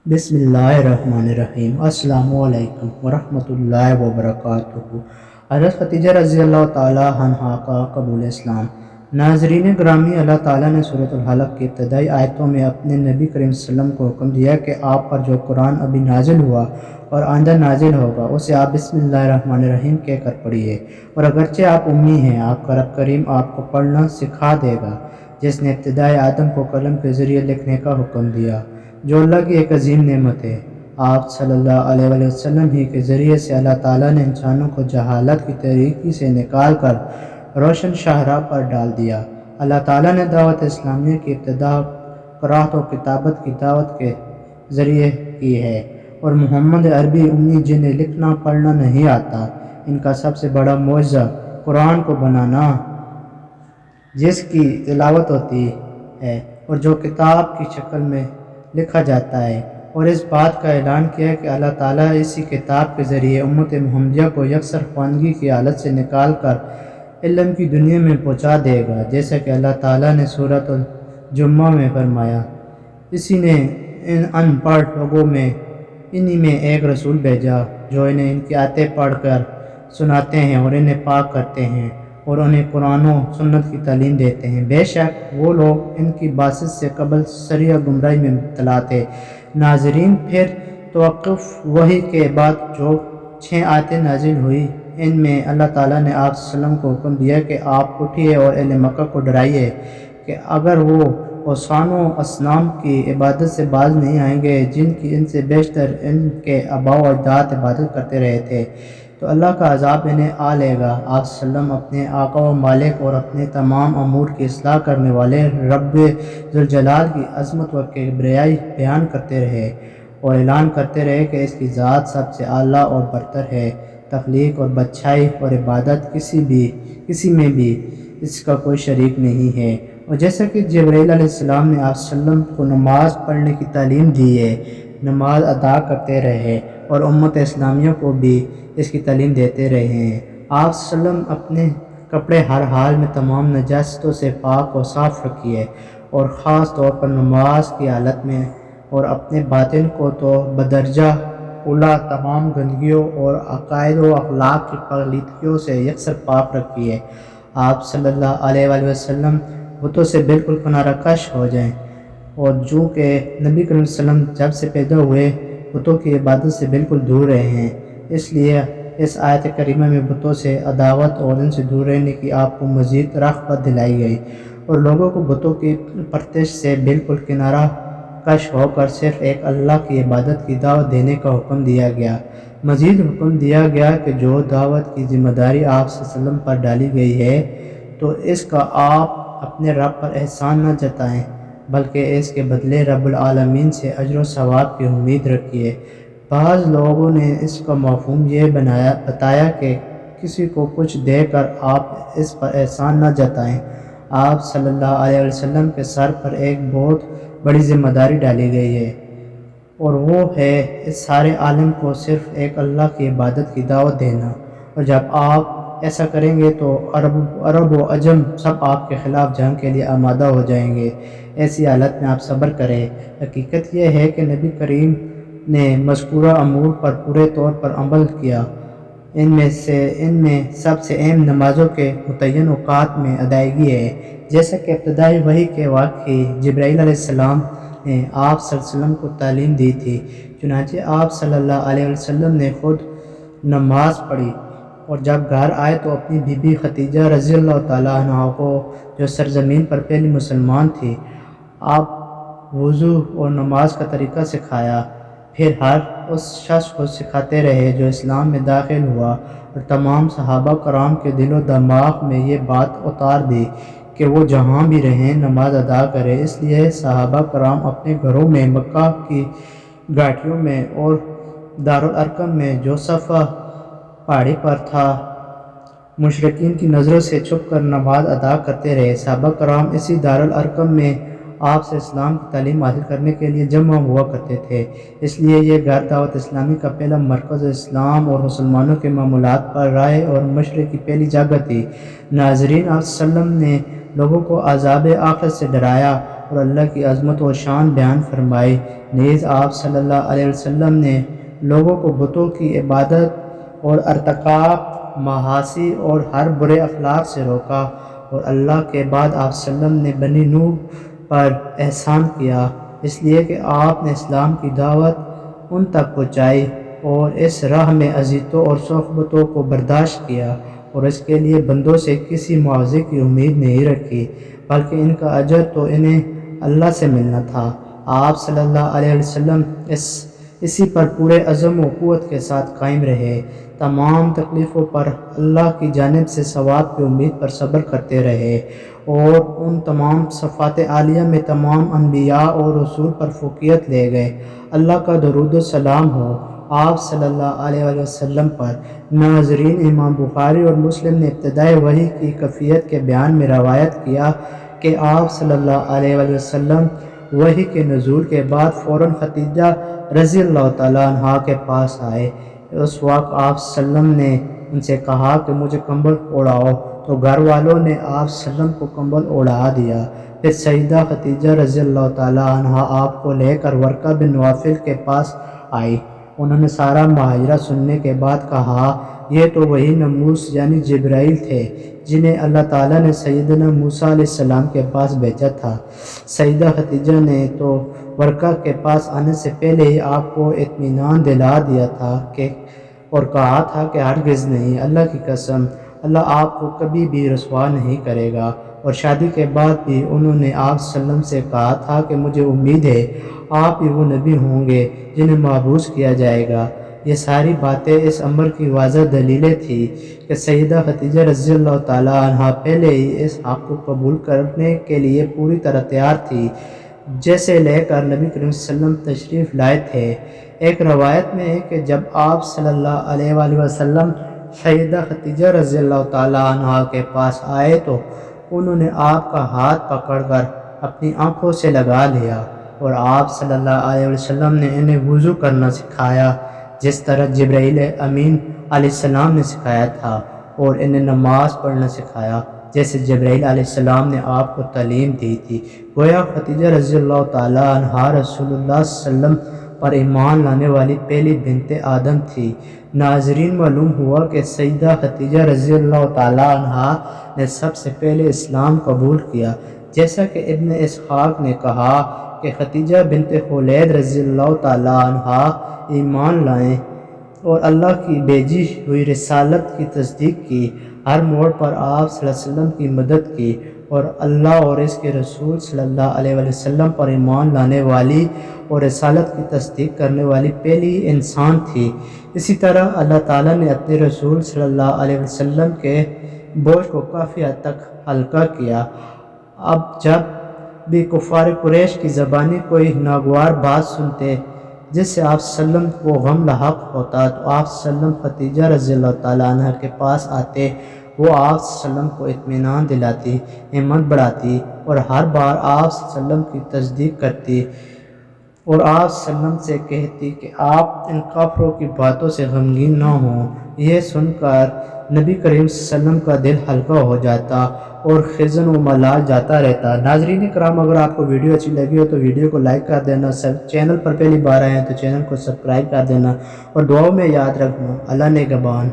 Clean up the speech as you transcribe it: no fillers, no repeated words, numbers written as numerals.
बिस्मिल्लाहिर्रहमानिर्रहीम। अस्सलामु अलैकुम वरहमतुल्लाहि वबरकातुहू। हज़रत खदीजा रज़ी अल्लाह ताला अन्हा का कबूल इस्लाम। नाज़रीन ग्रामी, अल्लाह ताला ने सूरतुल हलक़ की इब्तदाई आयतों में अपने नबी करीम सल्लल्लाहु अलैहि वसल्लम को हुक्म दिया कि आप पर जो कुरान अभी नाजिल हुआ और आइंदा नाजिल होगा उसे आप बिस्मिल्लाहिर्रहमानिर्रहीम कह कर पढ़िए। और अगरचे आप उम्मी हैं, आपका रब करीम आपको पढ़ना सिखा देगा, जिसने इब्तिदाई आदम को कलम के ज़रिए लिखने का हुक्म दिया, जो अल्लाह की एक अजीम नेमत है। आप सल्लल्लाहु अलैहि वसल्लम ही के ज़रिए से अल्लाह ताला ने इंसानों को जहालत की तरीक़ी से निकाल कर रोशन शाहराह पर डाल दिया। अल्लाह ताला ने दावत इस्लामिया की इब्तिदा क़राअत और किताबत की दावत के ज़रिए की है, और मोहम्मद अरबी उम्मी जिन्हें लिखना पढ़ना नहीं आता, इनका सबसे बड़ा मौजज़ा कुरान को बनाना, जिसकी तिलावत होती है और जो किताब की शक्ल में लिखा जाता है, और इस बात का ऐलान किया कि अल्लाह ताला इसी किताब के ज़रिए उम्मत मुहम्मदिया को यकसर ख़वानगी की हालत से निकाल कर इल्म की दुनिया में पहुँचा देगा, जैसा कि अल्लाह ताला ने सूरतुल जुम्मा में फरमाया, इसी ने इन अनपढ़ लोगों में इन्हीं में एक रसूल भेजा जो इन्हें इनकी आयतें पढ़ कर सुनाते हैं और इन्हें पाक करते हैं और उन्हें कुरान और सुन्नत की तालीम देते हैं। बेशक वो लोग इनकी बासित से कबल सरिया गुमराही में मुब्तला थे। नाज़रीन, फिर तवक्कुफ़ वही के बाद जो 6 आयतें नाजिल हुई, इनमें अल्लाह ताला ने आप सल्लम को हुक्म दिया कि आप उठिए और अहले मक्का को डराइए कि अगर वो औसानों असनाम की इबादत से बाज नहीं आएंगे, जिनकी इनसे बेशतर इनके आबा व अजदाद इबादत करते रहे थे, तो अल्लाह का अज़ाब इन्हें आ लेगा। आप सल्लम अपने आका व मालिक और अपने तमाम अमूर की इस्लाह करने वाले रब्बे ज़ुल जलाल की अज़मत व किबरियाई बयान करते रहे और ऐलान करते रहे कि इसकी ज़ात सबसे आला और बरतर है। तख्लीक और बदशाई और इबादत किसी में भी इसका कोई शरीक नहीं है। और जैसा कि जिब्राईल अलैहिस्सलाम ने आप सल्लम को नमाज़ पढ़ने की तालीम दी है, नमाज अदा करते रहे और उम्मत इस्लामिया को भी इसकी तालीम देते रहे हैं। आप सल्लम अपने कपड़े हर हाल में तमाम नजास्तों से पाक और साफ़ रखिए, और ख़ास तौर पर नमाज की हालत में, और अपने बातिन को तो बदरजा उला तमाम गंदगियों और अकायद व अखलाक की पलीदगियों से यकसर पाक रखिए। आप सल्लल्लाहु अलैहि वसल्लम बुतों से बिल्कुल किनाराकश हो जाएं, और जो कि नबी करीम सल्लम जब से पैदा हुए बुतों की इबादत से बिल्कुल दूर रहे हैं। इसलिए इस आयत करीमा में बुतों से अदावत और इनसे दूर रहने की आपको मज़ीद रग़बत दिलाई गई, और लोगों को बुतों की परस्तिश से बिल्कुल किनारा कश होकर सिर्फ़ एक अल्लाह की इबादत की दावत देने का हुक्म दिया गया। मज़ीद हुक्म दिया गया कि जो दावत की ज़िम्मेदारी आप सल्लम पर डाली गई है, तो इसका आप अपने रब पर एहसान न जताएं, बल्कि इसके बदले रब्बुल आलमीन से अजर व सवाब की उम्मीद रखिए। बाज़ लोगों ने इसका मफ़हूम ये बताया कि किसी को कुछ देकर आप इस पर एहसान न जताएं। आप सल्लल्लाहु अलैहि वसल्लम के सर पर एक बहुत बड़ी ज़िम्मेदारी डाली गई है, और वो है इस सारे आलम को सिर्फ़ एक अल्लाह की इबादत की दावत देना। और जब आप ऐसा करेंगे तो अरब व अजम सब आपके ख़िलाफ़ जंग के लिए आमादा हो जाएंगे। ऐसी हालत में आप सब्र करें। हकीकत यह है कि नबी करीम ने मज़कूरा अमूर पर पूरे तौर पर अमल किया। इनमें सबसे अहम नमाज़ों के मुतय्यन औक़ात में अदायगी है, जैसा कि इब्तिदाई वही के वाक़ई जिब्राईल अलैहिस्सलाम ने आप सल्लल्लाहु अलैहि वसल्लम को तालीम दी थी। चुनांचे आप सल्लल्लाहु अलैहि वसल्लम ने ख़ुद नमाज़ पढ़ी, और जब घर आए तो अपनी बीबी खदीजा रज़ी अल्लाह ताला अन्हा को, जो सरज़मीन पर पहली मुसलमान थी, आप वज़ू और नमाज का तरीक़ा सिखाया। फिर हर उस शख्स को सिखाते रहे जो इस्लाम में दाखिल हुआ, और तमाम सहाबा कराम के दिलो दिमाग में ये बात उतार दी कि वो जहाँ भी रहें नमाज अदा करें। इसलिए सहाबा कराम अपने घरों में, मक्का की घाटियों में और दारुल अरकम में, जो सफ़ा पहाड़ी पर था, मुशरिकीन की नज़रों से छुप कर नमाज अदा करते रहे। सहाबा कराम इसी दारुल अरकम में आपसे इस्लाम की तालीम हासिल करने के लिए जमा हुआ करते थे। इसलिए ये घर दावत इस्लामी का पहला मरकज़ इस्लाम और मुसलमानों के मामूलात पर राय और मशवरे की पहली जगह थी। नाज़रीन, आप सल्लम ने लोगों को अज़ाब आखिरत से डराया اور اللہ کی عظمت و شان بیان فرمائی۔ نیز آپ صلی اللہ علیہ وسلم نے لوگوں کو بتوں کی عبادت اور ارتکاب معاصی اور ہر برے اخلاق سے روکا، اور اللہ کے بعد آپ صلی اللہ علیہ وسلم نے بنی نوح پر احسان کیا، اس لیے کہ آپ نے اسلام کی دعوت ان تک پہنچائی اور اس راہ میں اذیتوں اور صحبتوں کو برداشت کیا، اور اس کے لیے بندوں سے کسی معاوضے کی امید نہیں رکھی، بلکہ ان کا اجر تو انہیں اللہ سے ملنا تھا۔ آپ صلی اللہ علیہ وسلم اسی پر پورے عزم و قوت کے ساتھ قائم رہے، تمام تکلیفوں پر اللہ کی جانب سے ثواب کی امید پر صبر کرتے رہے، اور ان تمام صفات عالیہ میں تمام انبیاء اور رسول پر فوقیت لے گئے۔ اللہ کا درود و سلام ہو آپ صلی اللہ علیہ وسلم پر۔ ناظرین، امام بخاری اور مسلم نے ابتدائی وحی کی کیفیت کے بیان میں روایت کیا کہ آپ صلی اللہ علیہ وسلم وحی کے نزول کے بعد فوراً خدیجہ رضی اللہ تعالیٰ عنہ کے پاس آئے۔ اس وقت آپ صلی اللہ علیہ وسلم نے ان سے کہا کہ مجھے کمبل اوڑھاؤ، تو گھر والوں نے آپ صلی اللہ علیہ وسلم کو کمبل اوڑھا دیا۔ پھر سیدہ خدیجہ رضی اللہ تعالیٰ عنہ آپ کو لے کر ورقہ بن نوفل کے پاس آئی۔ انہوں نے سارا ماجرا سننے کے بعد کہا، یہ تو وہی ناموس یعنی جبرائیل تھے جنہیں اللہ تعالیٰ نے سیدنا موسیٰ علیہ السلام کے پاس بھیجا تھا۔ سیدہ خدیجہ نے تو ورقہ کے پاس آنے سے پہلے ہی آپ کو اطمینان دلا دیا تھا اور کہا تھا کہ ہرگز نہیں، اللہ کی قسم، اللہ آپ کو کبھی بھی رسوا نہیں کرے گا۔ اور شادی کے بعد بھی انہوں نے آپ صلی اللہ علیہ وسلم سے کہا تھا کہ مجھے امید ہے آپ ہی وہ نبی ہوں گے جنہیں مبعوث کیا جائے گا۔ یہ ساری باتیں اس امر کی واضح دلیلیں تھیں کہ سیدہ خدیجہ رضی اللہ تعالیٰ عنہ پہلے ہی اس حق کو قبول کرنے کے لیے پوری طرح تیار تھی جیسے لے کر نبی کریم صلی اللہ علیہ وسلم تشریف لائے تھے۔ ایک روایت میں ہے کہ جب آپ صلی اللہ علیہ وآلہ وسلم سیدہ خدیجہ رضی اللہ تعالیٰ عنہ کے پاس آئے تو انہوں نے آپ کا ہاتھ پکڑ کر اپنی آنکھوں سے لگا لیا، اور آپ صلی اللہ علیہ وسلم نے انہیں وضو کرنا سکھایا جس طرح جبرائیل امین علیہ السلام نے سکھایا تھا، اور انہیں نماز پڑھنا سکھایا جیسے جبرائیل علیہ السلام نے آپ کو تعلیم دی تھی۔ گویا خدیجہ رضی اللہ تعالیٰ عنہا رسول اللہ صلی اللہ علیہ وسلم پر ایمان لانے والی پہلی بنت آدم تھی۔ ناظرین، معلوم ہوا کہ سیدہ خدیجہ رضی اللہ تعالیٰ عنہا نے سب سے پہلے اسلام قبول کیا، جیسا کہ ابن اسحاق نے کہا کہ خدیجہ بنت خولید رضی اللہ تعالیٰ عنہا ایمان لائیں اور اللہ کی بھیجی ہوئی رسالت کی تصدیق کی، ہر موڑ پر آپ صلی اللہ علیہ وسلم کی مدد کی، اور اللہ اور اس کے رسول صلی اللہ علیہ وسلم پر ایمان لانے والی اور رسالت کی تصدیق کرنے والی پہلی انسان تھی۔ اسی طرح اللہ تعالیٰ نے اپنے رسول صلی اللہ علیہ وسلم کے بوجھ کو کافی حد تک ہلکا کیا۔ اب جب بھی کفار قریش کی زبانی کوئی ناگوار بات سنتے جس سے آپ صلی اللہ علیہ وسلم کو غم لاحق ہوتا تو آپ صلی اللہ علیہ وسلم خدیجہ رضی اللہ تعالیٰ عنہ کے پاس آتے، وہ آپ صلی اللہ علیہ وسلم کو اطمینان دلاتی، ہمت بڑھاتی، اور ہر بار آپ صلی اللہ علیہ وسلم کی تصدیق کرتی، اور آپ صلی اللہ علیہ وسلم سے کہتی کہ آپ ان کافروں کی باتوں سے غمگین نہ ہوں۔ یہ سن کر نبی کریم صلی اللہ علیہ وسلم کا دل ہلکا ہو جاتا اور خزن و ملال جاتا رہتا۔ ناظرین کرام، اگر آپ کو ویڈیو اچھی لگی ہو تو ویڈیو کو لائک کر دینا، چینل پر پہلی بار آئے ہیں تو چینل کو سبسکرائب کر دینا، اور دعاؤں میں یاد رکھنا۔ اللہ نگہبان۔